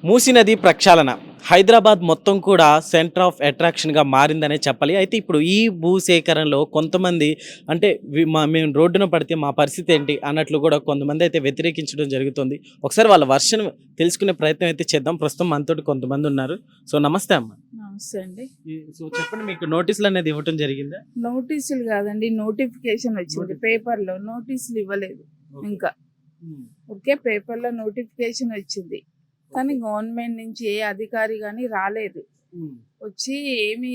మూసీ నది ప్రక్షాళన హైదరాబాద్ మొత్తం కూడా సెంటర్ ఆఫ్ అట్రాక్షన్గా మారిందనే చెప్పాలి. అయితే ఇప్పుడు ఈ భూసేకరణలో కొంతమంది అంటే మేము రోడ్డున పడితే మా పరిస్థితి ఏంటి అన్నట్లు కూడా కొంతమంది అయితే వ్యతిరేకించడం జరుగుతుంది. ఒకసారి వాళ్ళ వర్షన్ తెలుసుకునే ప్రయత్నం అయితే చేద్దాం. ప్రస్తుతం మనతోటి కొంతమంది ఉన్నారు. సో నమస్తే అమ్మ. నమస్తే అండి. సో చెప్పండి, మీకు నోటీసులు అనేది ఇవ్వటం జరిగిందా? నోటీసులు కాదండి, నోటిఫికేషన్ వచ్చింది. పేపర్లో నోటీసులు ఇవ్వలేదు ఇంకా. ఓకే, పేపర్లో నోటిఫికేషన్ వచ్చింది కానీ గవర్నమెంట్ నుంచి ఏ అధికారి కానీ రాలేదు. వచ్చి ఏమి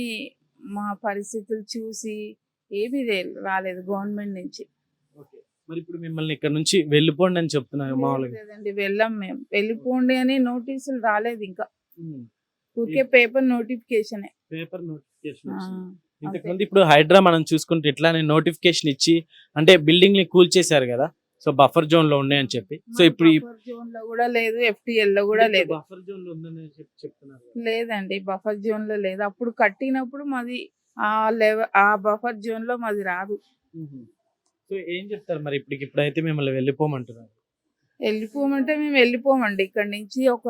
మా పరిస్థితులు చూసి ఏమీ రాలేదు గవర్నమెంట్ నుంచి. మరి ఇప్పుడు మిమ్మల్ని ఇక్కడ నుంచి వెళ్ళిపోండి అని చెప్తున్నారు మామూలుగా. లేదండి, వెళ్ళాం మేము. వెళ్ళిపోండి అని నోటీసులు రాలేదు ఇంకా. ఊరికే పేపర్ నోటిఫికేషన్. పేపర్ నోటిఫికేషన్ ఇంతకుముందు ఇప్పుడు హైడ్రా మనం చూసుకుంటే ఇట్లానే నోటిఫికేషన్ ఇచ్చి అంటే బిల్డింగ్ ని కూల్చేశారు కదా, సో బఫర్ జోన్ లో ఉన్నాయని చెప్పి. సో ఇప్పుడు జోన్ లో కూడా లేదు, FTL లో కూడా లేదు. బఫర్ జోన్ లో ఉందని చెప్తున్నారు. లేదండి, బఫర్ జోన్ లో లేదు. అప్పుడు కట్టినప్పుడు మాది ఆ బఫర్ జోన్ లో మాది రాదు. సో ఏం చెప్తారు మరి ఇప్పుడైతే మిమ్మల్ని వెళ్ళిపోమంటున్నారు? వెళ్ళిపోమంటే మేము వెళ్ళిపోమండి. ఇక్కడ నుంచి ఒక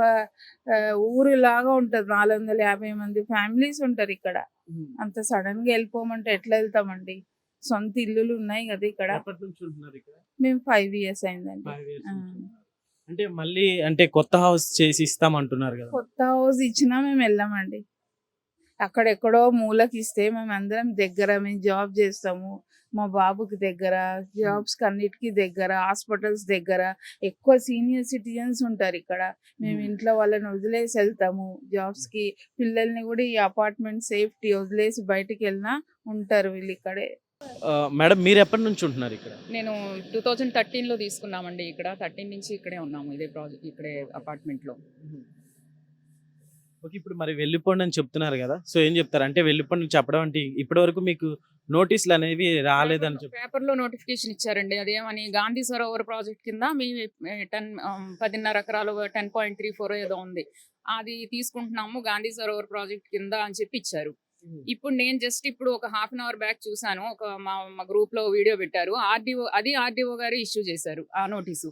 ఊరు లాగా ఉంటది, 450 మంది ఫ్యామిలీస్ ఉంటారు ఇక్కడ. అంత సడన్ గా వెళ్ళిపోమంటే ఎట్లా వెళ్తామండి? సొంత ఇల్లులు ఉన్నాయి కదా ఇక్కడ. మేము 5 years అయిందండి. అంటే మళ్ళీ అంటే కొత్త హౌస్ చేసి ఇస్తామంటున్నారు కదా. కొత్త హౌస్ ఇచ్చినా మేము వెళ్ళామండి. అక్కడెక్కడో మూలకి ఇస్తే మేము అందరం దగ్గర, మేము జాబ్ చేస్తాము, మా బాబుకి దగ్గర, జాబ్స్ అన్నిటికీ దగ్గర, హాస్పిటల్స్ దగ్గర. ఎక్కువ సీనియర్ సిటిజన్స్ ఉంటారు ఇక్కడ. మేము ఇంట్లో వాళ్ళని వదిలేసి వెళ్తాము జాబ్స్ కి. పిల్లల్ని కూడా ఈ అపార్ట్మెంట్ సేఫ్టీ వదిలేసి బయటికి వెళ్ళినా ఉంటారు వీళ్ళు ఇక్కడే. మేడం, మీరు ఎప్పటి నుంచి ఉంటున్నారు ఇక్కడ? నేను 2013లో తీసుకున్నామండి ఇక్కడ. 13 నుంచి ఇక్కడే ఉన్నాము, ఇదే ప్రాజెక్ట్, ఇక్కడే అపార్ట్మెంట్లో. ఓకే, ఇప్పుడు మరి వెళ్ళిపోండి అని చెప్తున్నారు కదా, సో ఏం చెప్తారు? అంటే వెళ్ళిపోండి అని చెప్పడం అంటే ఇప్పటి వరకు మీకు నోటీసులు అనేవి రాలేదని చెప్పి పేపర్లో నోటిఫికేషన్ ఇచ్చారండి. అదేమని గాంధీ సరోవర్ ప్రాజెక్ట్ కింద మీ 10.5 ఎకరాలు 10.34 ఏదో ఉంది, అది తీసుకుంటున్నాము గాంధీ సరోవర్ ప్రాజెక్ట్ కింద అని చెప్పి ఇచ్చారు. ఇప్పుడు నేను జస్ట్ ఇప్పుడు ఒక ½ hour బ్యాక్ చూసాను, ఒక మా గ్రూప్ లో వీడియో పెట్టారు. ఆర్డీఓ గారు ఇష్యూ చేశారు ఆ నోటీసు.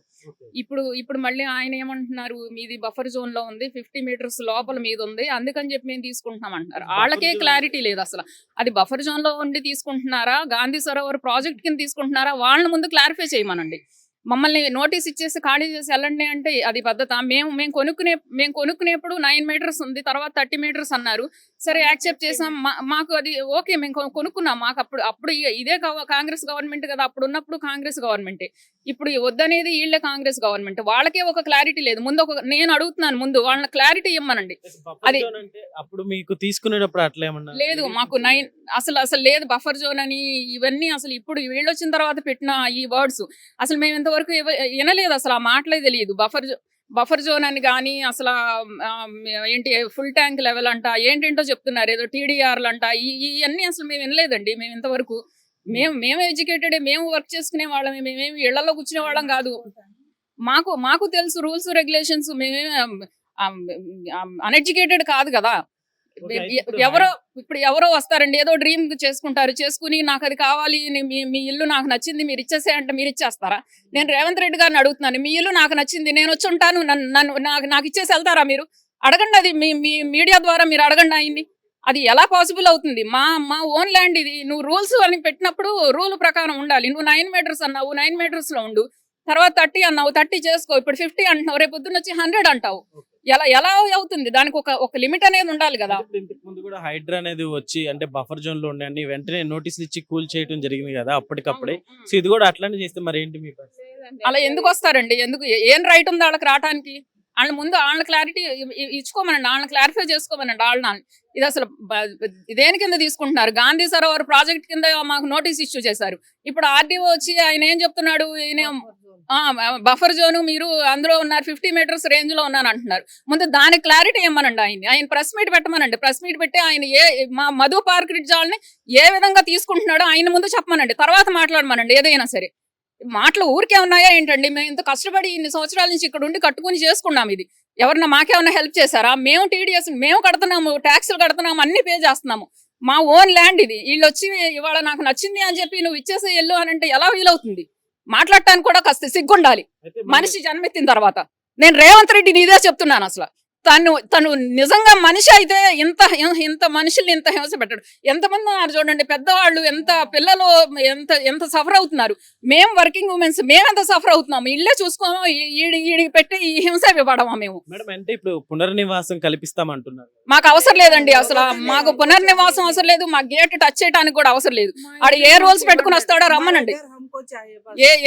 ఇప్పుడు మళ్ళీ ఆయన ఏమంటున్నారు, మీది బఫర్ జోన్ లో ఉంది, 50 meters లోపల మీద ఉంది, అందుకని చెప్పి మేము తీసుకుంటున్నాం అంటున్నారు. వాళ్ళకే క్లారిటీ లేదు అసలు. అది బఫర్ జోన్ లో ఉండి తీసుకుంటున్నారా, గాంధీ సరోవర్ ప్రాజెక్ట్ కింద తీసుకుంటున్నారా, వాళ్ళని ముందు క్లారిఫై చేయమనండి. మమ్మల్ని నోటీస్ ఇచ్చేసి ఖాళీ చేసి వెళ్ళండి అంటే అది పద్ధత? మేము కొనుక్కునేప్పుడు 9 meters ఉంది, తర్వాత 30 meters అన్నారు. సరే, యాక్సెప్ట్ చేసాం. మాకు అది ఓకే, మేము కొనుక్కున్నాం. మాకు అప్పుడు ఇదే కాంగ్రెస్ గవర్నమెంట్ కదా, అప్పుడు ఉన్నప్పుడు కాంగ్రెస్ గవర్నమెంటే. ఇప్పుడు వద్దనేది వీళ్ళే కాంగ్రెస్ గవర్నమెంట్. వాళ్ళకే ఒక క్లారిటీ లేదు. ముందు నేను అడుగుతున్నాను, ముందు వాళ్ళని క్లారిటీ ఇవ్వమనండి. అది అప్పుడు మీకు తీసుకునేటప్పుడు అట్లా ఏమన్నా లేదు, మాకు 9 అసలు లేదు బఫర్ జోన్ అని. ఇవన్నీ అసలు ఇప్పుడు వీళ్ళు వచ్చిన తర్వాత పెట్టిన ఈ వర్డ్స్ అసలు మేము ఇంతవరకు వినలేదు. అసలు ఆ మాటలే తెలియదు. బఫర్ జోన్ అని కానీ అసలు ఏంటి ఫుల్ ట్యాంక్ లెవెల్ అంట, ఏంటేంటో చెప్తున్నారు, ఏదో TDRలు అంట. ఇవన్నీ అసలు మేము వినలేదండి. మేము ఇంతవరకు మేము ఎడ్యుకేటెడ్, మేము వర్క్ చేసుకునే వాళ్ళమే, మేమేమి ఇళ్లలో కూర్చునే వాళ్ళం కాదు. మాకు తెలుసు రూల్స్ రెగ్యులేషన్స్. మేమేమి అన్ఎడ్యుకేటెడ్ కాదు కదా. ఎవరో వస్తారండి, ఏదో డ్రీమ్ చేసుకుని నాకు అది కావాలి, మీ ఇల్లు నాకు నచ్చింది మీరు ఇచ్చేసే అంటే మీరు ఇచ్చేస్తారా? నేను రేవంత్ రెడ్డి గారిని అడుగుతున్నాను, మీ ఇల్లు నాకు నచ్చింది, నేను వచ్చి ఉంటాను, నాకు ఇచ్చేసి వెళ్తారా మీరు? అడగండి, అది మీ మీడియా ద్వారా మీరు అడగండి ఆయన్ని. అది ఎలా పాసిబుల్ అవుతుంది? మా ఓన్ ల్యాండ్ ఇది. నువ్వు రూల్స్ అని పెట్టినప్పుడు రూల్ ప్రకారం ఉండాలి. నువ్వు 9 meters అన్నావు, 9 meters లో ఉండు. తర్వాత 30 అన్నావు, 30 చేసుకో. ఇప్పుడు 50 అంటున్నావు, రేపు పొద్దున్న వచ్చి 100 అంటావు. ఎలా అవుతుంది? దానికి ఒక లిమిట్ అనేది ఉండాలి కదా. ఇంతకు ముందు కూడా హైడ్రా అనేది వచ్చి అంటే బఫర్ జోన్ లో ఉండే వెంటనే నోటీసులు ఇచ్చి కూల్ చేయడం జరిగింది కదా అప్పటికప్పుడే. సో ఇది కూడా అట్లానే చేస్తే మరి ఏంటి మీకు? అలా ఎందుకు వస్తారండి? ఏం రైట్ ఉంది వాళ్ళకి రావడానికి? వాళ్ళ ముందు వాళ్ళ క్లారిటీ ఇచ్చుకోమనండి, వాళ్ళని క్లారిఫై చేసుకోమనండి. వాళ్ళని ఇది అసలు దేని కింద తీసుకుంటున్నారు? గాంధీ సరోవర్ ప్రాజెక్ట్ కింద మాకు నోటీస్ ఇష్యూ చేశారు. ఇప్పుడు ఆర్డీఓ వచ్చి ఆయన ఏం చెప్తున్నాడు, బఫర్ జోను మీరు అందులో ఉన్నారు, 50 meters రేంజ్ లో ఉన్నాను అంటున్నారు. ముందు దానికి క్లారిటీ ఇవ్వమనండి. ఆయన ప్రెస్ మీట్ పెట్టమనండి. ప్రెస్ మీట్ పెట్టి ఆయన మా మధు పార్క్ రిడ్జ్ వాళ్ళని ఏ విధంగా తీసుకుంటున్నాడో ఆయన ముందు చెప్పమనండి, తర్వాత మాట్లాడమనండి. ఏదైనా సరే మాటలు ఊరికే ఉన్నాయా ఏంటండి? మేము ఇంత కష్టపడి ఇన్ని సంవత్సరాల నుంచి ఇక్కడ ఉండి కట్టుకుని చేసుకున్నాం. ఇది ఎవరన్నా మాకేమన్నా హెల్ప్ చేశారా? మేము TDS మేము కడుతున్నాము, ట్యాక్సులు కడుతున్నాము, అన్ని పే చేస్తున్నాము. మా ఓన్ ల్యాండ్ ఇది. వీళ్ళు వచ్చి ఇవాళ నాకు నచ్చింది అని చెప్పి నువ్వు ఇచ్చేసే ఎల్లు అని అంటే ఎలా వీలవుతుంది? మాట్లాడటానికి కూడా కాస్త సిగ్గుండాలి మనిషి జన్మెత్తిన తర్వాత. నేను రేవంత్ రెడ్డిని ఇదే చెప్తున్నాను. అసలు తను నిజంగా మనిషి అయితే ఇంత మనుషుల్ని ఇంత హింస పెట్టాడు. ఎంతమంది ఉన్నారు చూడండి, పెద్దవాళ్ళు, ఎంత పిల్లలు ఎంత ఎంత సఫర్ అవుతున్నారు. మేము వర్కింగ్ ఉమెన్స్ మేమెంత సఫర్ అవుతున్నాము. ఇల్లే చూసుకోము, ఈడికి పెట్టి ఈ హింస ఇవ్వడమా మేము? మేడం అంటే ఇప్పుడు పునర్నివాసం కల్పిస్తామంటున్నారు. మాకు అవసరం లేదండి, అసలు మాకు పునర్నివాసం అవసరం లేదు, మా గేట్ టచ్ చేయడానికి కూడా అవసరం లేదు. ఆడ ఏ రూల్స్ పెట్టుకుని వస్తాడో రమ్మనండి,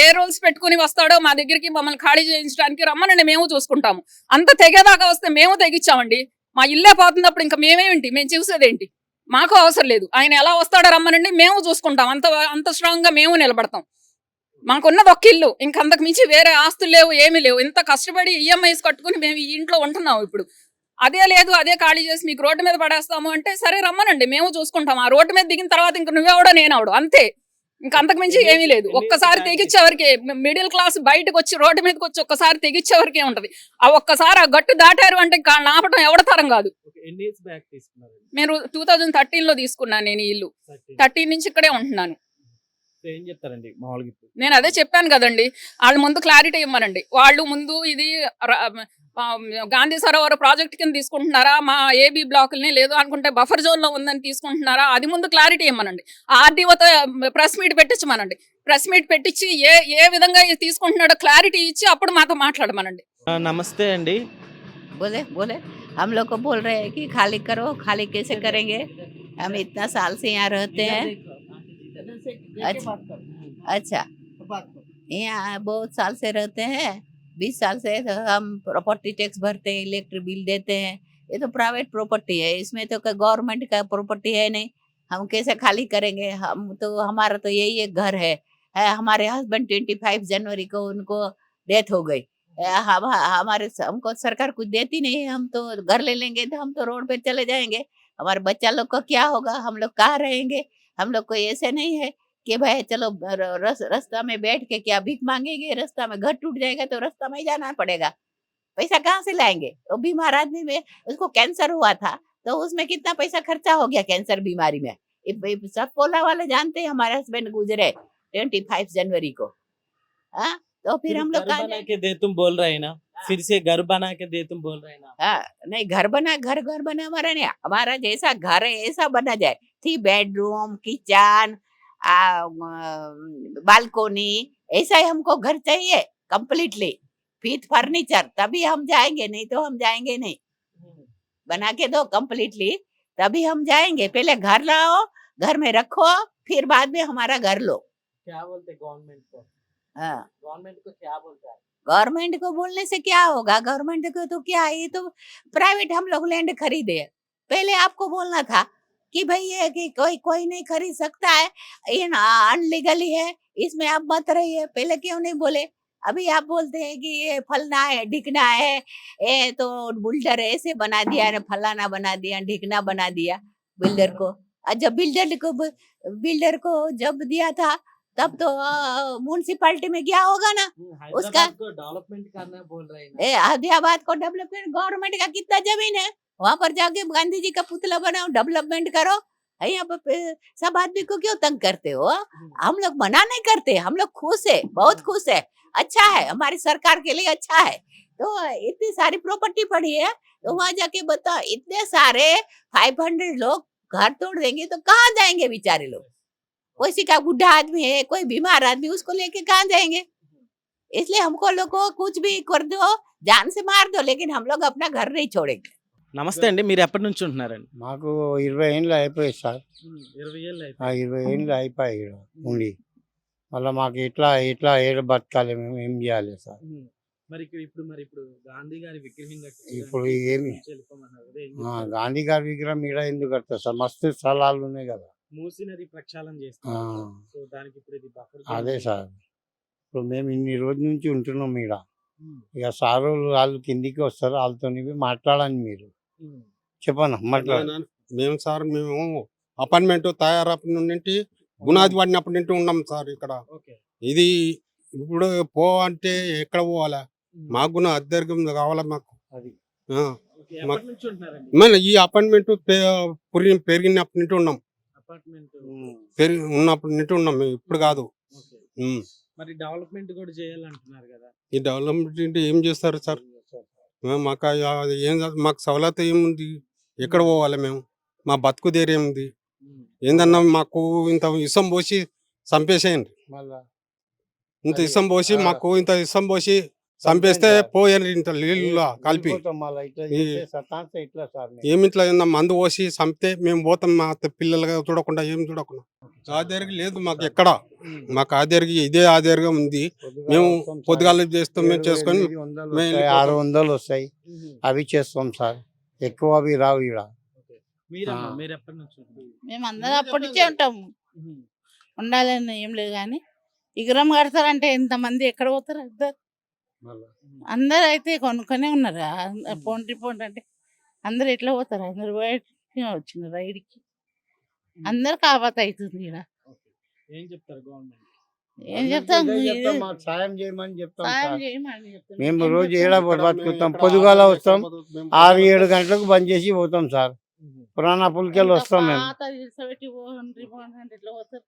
ఏ రూల్స్ పెట్టుకుని వస్తాడో మా దగ్గరికి మమ్మల్ని ఖాళీ చేయించడానికి రమ్మనండి, మేము చూసుకుంటాము. అంత తెగేదాకా వస్తే మేము తెగించామండి. మా ఇల్లే పోతున్నప్పుడు ఇంకా మేమేంటి, మేము చూసేదేంటి? మాకు అవసరం లేదు. ఆయన ఎలా వస్తాడో రమ్మనండి, మేము చూసుకుంటాం. అంత స్ట్రాంగ్ గా మేము నిలబడతాం. మాకున్నది ఒక ఇల్లు, ఇంకంతకు మించి వేరే ఆస్తులు లేవు, ఏమీ లేవు. ఇంత కష్టపడి ఈఎంఐస్ కట్టుకుని మేము ఈ ఇంట్లో ఉంటున్నాం. ఇప్పుడు అదే లేదు, అదే ఖాళీ చేసి మీకు రోడ్డు మీద పడేస్తాము అంటే సరే రమ్మనండి, మేము చూసుకుంటాం. ఆ రోడ్డు మీద దిగిన తర్వాత ఇంక నువ్వెవడో నేనవడు, అంతే. ఇంకా అంతకు మించి ఏమీ లేదు. ఒక్కసారి తెగిచ్చేవరకే మిడిల్ క్లాస్ బయటకు వచ్చి రోడ్డు మీదకి వచ్చి ఒక్కసారి తెగిచ్చేవరకే ఉంటది. ఆ ఒక్కసారి ఆ గట్టు దాటారు అంటే ఆపడం ఎవడ తరం కాదు. మీరు 2013లో తీసుకున్నాను నేను ఈ ఇల్లు. 13 నుంచి ఇక్కడే ఉంటున్నాను. ఏం చెప్తారండి మామూలుగా? నేను అదే చెప్పాను కదండి, వాళ్ళు ముందు క్లారిటీ ఇవ్వమనండి. వాళ్ళు ముందు ఇది గాంధీ సరోవర్ ప్రాజెక్ట్ కింద తీసుకుంటున్నారా, మా ఏబీ బ్లాకుల్ని, లేదు అనుకుంటే బఫర్ జోన్ లో ఉందని తీసుకుంటున్నారా, అది ముందు క్లారిటీ ఇవ్వమనండి. ఆర్డీఓతో ప్రెస్ మీట్ పెట్టించమనండి. ప్రెస్ మీట్ పెట్టించి ఏ విధంగా తీసుకుంటున్నాడో క్లారిటీ ఇచ్చి అప్పుడు మాతో మాట్లాడమనండి. నమస్తే అండి. बोले बोले हम लोग को बोल रहे हैं कि खाली करो, खाली कैसे करेंगे? हम इतना साल से यहाँ रहते हैं। अच्छा, यहाँ बहुत साल से रहते हैं, 20 साल से तो हम प्रॉपर्टी टैक्स भरते हैं, इलेक्ट्रिक बिल देते हैं। ये तो प्राइवेट प्रॉपर्टी है, इसमें तो गवर्नमेंट का प्रॉपर्टी है नहीं। हम कैसे खाली करेंगे? हम तो हमारा तो यही एक घर है। हमारे हस्बैंड 25 जनवरी को उनको डेथ हो गई। हमको सरकार कुछ देती नहीं है। हम तो घर ले लेंगे तो हम तो रोड पे चले जाएंगे। हमारे बच्चा लोग का क्या होगा? हम लोग कहाँ रहेंगे? हम लोग को ऐसे नहीं है कि भाई चलो रास्ता में बैठ के क्या भीख मांगेंगे? रास्ता में घर टूट जाएगा तो रास्ता में ही जाना पड़ेगा। पैसा कहाँ से लाएंगे? वो बीमार आदमी में उसको कैंसर हुआ था तो उसमें कितना पैसा खर्चा हो गया कैंसर बीमारी में। सब पोला वाले जानते हैं, हमारे हस्बैंड गुजरे 25 जनवरी को। हाँ, तो फिर हम लोग घर बना के दे तुम बोल रहे हैं ना, फिर से घर बना के दे तुम बोल रहे हैं ना। नहीं, घर बना हमारा नहीं, हमारा जैसा घर है ऐसा बना जाए। 3 बेडरूम, किचन, बालकोनी, ऐसा ही हमको घर चाहिए कंप्लीटली विथ फर्नीचर, तभी हम जाएंगे, नहीं तो हम जाएंगे नहीं। बना के दो कंप्लीटली तभी हम जाएंगे। पहले घर लाओ, घर में रखो, फिर बाद में हमारा घर लो। क्या बोलते गवर्नमेंट को? हाँ, गवर्नमेंट को क्या बोलता है? गवर्नमेंट को बोलने से क्या होगा? गवर्नमेंट को तो क्या है, ये तो प्राइवेट हम लोग लैंड खरीदे। पहले आपको बोलना था कि भाई ये कि कोई नहीं खरीद सकता है, ये अनलीगली है, इसमें आप मत रहिए। पहले क्यों नहीं बोले? अभी आप बोलते हैं कि ये फलना है, ढिकना है, ये तो बिल्डर ऐसे बना दिया, फलाना बना दिया, ढिकना बना दिया बिल्डर को। जब बिल्डर को जब दिया था तब तो म्यूनसिपालिटी में क्या होगा ना, उसका डेवलपमेंट करना बोल रहे हैं। हैदराबाद को डेवलपमेंट, गवर्नमेंट का कितना जमीन है, वहां पर जाके गांधी जी का पुतला बनाओ, डेवलपमेंट करो। यहाँ पर सब आदमी को क्यों तंग करते हो? हम लोग मना नहीं करते, हम लोग खुश है, बहुत खुश है, अच्छा है, हमारी सरकार के लिए अच्छा है। तो इतनी सारी प्रॉपर्टी पड़ी है, तो वहां जाके बताओ, इतने सारे 500 लोग घर तोड़ देंगे तो कहाँ जाएंगे बेचारे लोग? कोई का बुढ़ा आदमी है, कोई बीमार आदमी, उसको लेके कहाँ जाएंगे? इसलिए हमको लोग को कुछ भी कर दो, जान से मार दो, लेकिन हम लोग अपना घर नहीं छोड़ेंगे। నమస్తే అండి. మీరు ఎప్పటి నుంచి ఉంటున్నారండి? మాకు 20 ఏళ్ళు అయిపోయాయి సార్. 20 ఏళ్ళు 20 ఏళ్ళు అయిపోయాయి ఈడ ఉండి. మళ్ళీ మాకు ఇట్లా ఏడ బతకాలి, మేము ఏం చేయాలి సార్? మరి ఇప్పుడు గాంధీ గారి విగ్రహం ఇప్పుడు ఏమి గాంధీ గారి విగ్రహం ఈడ ఎందుకు కడతారు సార్? మస్తు స్థలాలు ఉన్నాయి కదా. మూసీ నది ప్రక్షాళన చేస్తారు. సో దానికి ఇప్పుడు ఇది బఫర్ జోన్. అదే సార్, ఇప్పుడు మేము ఇన్ని రోజుల నుంచి ఉంటున్నాం ఈడ. ఇక సార్ వాళ్ళు కిందికి వస్తారు, వాళ్ళతో మాట్లాడండి మీరు. చెప్పనా మాట్లాడు. మేము అపార్ట్మెంట్ తయారప్పటి నుండి గునాది పడినప్పటి నుండి ఉన్నాం సార్ ఇక్కడ. ఓకే. ఇది ఇప్పుడు అంటే ఎక్కడ పోవాలా? మాకు కూడా అద్దెర్గం కావాలా మాకు. అది ఆ, ఓకే. ఎప్పటి నుంచి ఉంటున్నారండి? మన ఈ అపార్ట్మెంట్ పెరిగినప్పటి నుండి ఉన్నాం, అపార్ట్మెంట్. ఉన్నప్పటి నుండి ఉన్నాం మేము, ఇప్పుడు కాదు. ఓకే. ఉమ్. మరి డెవలప్మెంట్ కూడా చేయాలంటున్నారు కదా. ఈ డెవలప్మెంట్ ఏం చేస్తారు సార్? మాకు ఏం మాకు సవలత ఏముంది, ఎక్కడ పోవాలి మేము, మా బతుకు ఏముంది, ఏందన్నా మాకు ఇంత ఇసం పోసి చంపేసేయండి, మళ్ళా ఇంత ఇసం పోసి మాకు ఇంత ఇసం పోసి చంపేస్తే పోయండి ఇంత నీళ్ళు కలిపి. వెళ్ళిపోతాం మళ్ళా ఇట్లా ఈ- చేస్తే సతాయిస్తే ఇట్లా సార్ మేము. ఏమిట్లా ఏమన్నా మందు పోసి చంపితే మేము పోతాం, మా పిల్లలుగా చూడకుండా ఏం చూడకుండా. ఆధారికి లేదు మాకు ఎక్కడ, మాకు ఆధారికి ఇదే ఆధారిగా ఉంది. పొద్దుగాల మేము వస్తాం సార్. పొద్దుగాల చేస్తాం, మేము 700, చేసుకొని 800 మేము వస్తాయి, వెళ్ళిపోతాం. 600 వస్తాయి, అవి చేస్తాం సార్. ఎక్కువ అవి రావు ఈడ. మీరమ్మా, ఆ. మీరు ఎప్పటి నుంచి ఉంటున్నారు? మేము అందరం అప్పటి నుంచే ఉంటాము. ఉండాలని ఏం లేదు కానీ విగ్రహం కడతారంటే ఎంతమంది ఎక్కడ పోతారు అందరు మళ్ళా అందరు అయితే కొనుక్కొనే ఉన్నారు. పోండి పోండి అంటే అందరు ఎట్లా పోతారు? అందరు బయటకి వచ్చిన రైడ్కి అందరు కాపాత అవుతుంది ఇక్కడ. ఏం చెప్తారు గవర్నమెంట్? ఏం చెప్తాం? ఇదే ఇది చెప్తాం, మాకు సాయం చేయమని చెప్తాం సాయం సార్. చేయమని చెప్తాం. మేము ఏం రోజు చెప్తాం? ఏడ బతుకుతాం, పొద్దుగాల వస్తాం, 6-7 గంటలకు బంద్ చేసి పోతాం సార్. పురాణా పుల్కెళ్ళి వస్తాం మేము. పాత ఇసుపెట్టి పోండి పోండి అంటే ఎట్లా పోతారు?